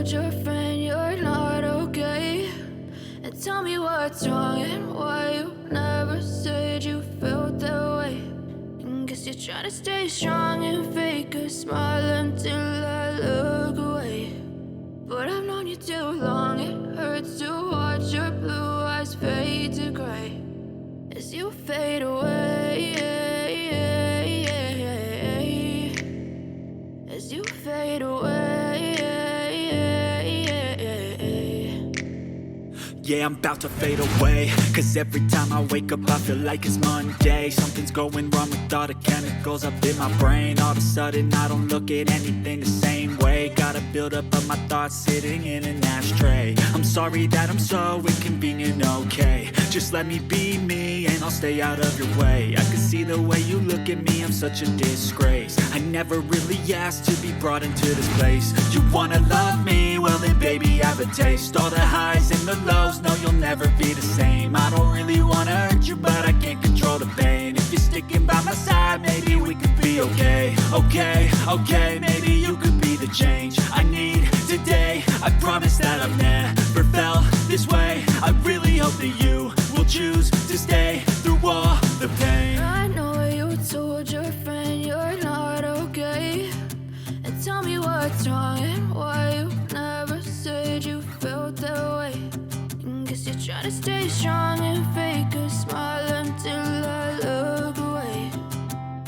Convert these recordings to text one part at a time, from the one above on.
told your friend you're not okay? And tell me what's wrong and why you never said you felt that way. And guess you're trying to stay strong and fake a smile until I look away. But I've known you too long, it hurts to watch your blue eyes fade to gray as you fade away, as you fade away. Yeah, I'm about to fade away, cause every time I wake up I feel like it's Monday. Something's going wrong with all the chemicals up in my brain. All of a sudden I don't look at anything the same way. Got a buildup of my thoughts sitting in an ashtray. I'm sorry that I'm so inconvenient, okay? Just let me be me and I'll stay out of your way. I can see the way you look at me, I'm such a disgrace. I never really asked to be brought into this place. You wanna love me? Well then baby I have a taste. All the highs and the lows, no you'll never be the same. I don't really wanna hurt you but I can't control the pain. If you're sticking by my side maybe we could be okay. Okay, maybe you could be the change I need today. I promise that I've never felt this way. I really hope that you will choose to stay through all the pain. I know you told your friend you're not okay. And tell me what's wrong and why you never said you felt that way. And guess you're trying to stay strong and fake a smile until I look away.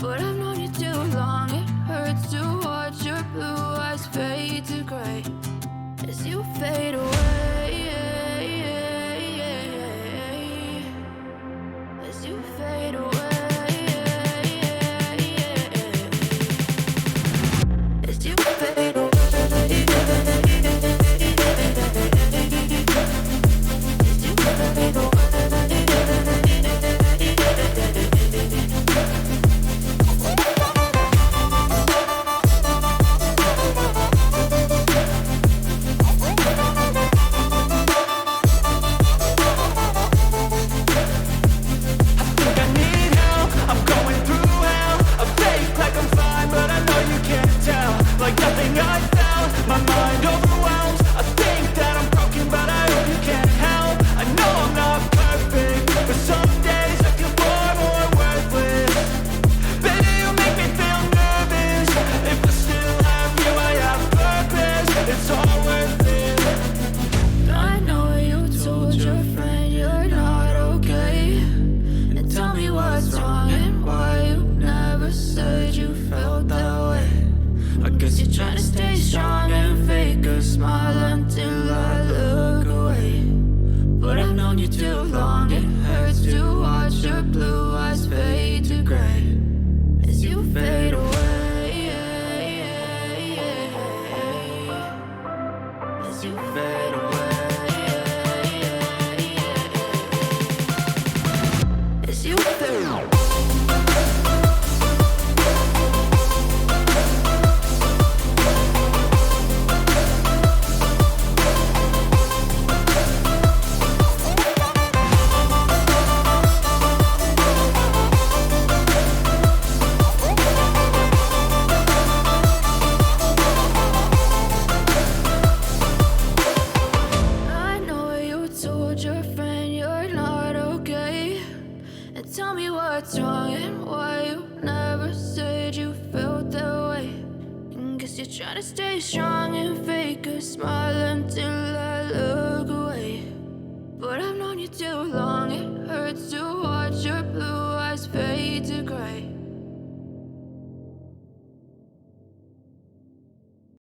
But I've known you too long, it hurts to watch your blue eyes fade to gray as you fade away, as you fade away, as you fade away. Trying to stay strong and fake a smile until I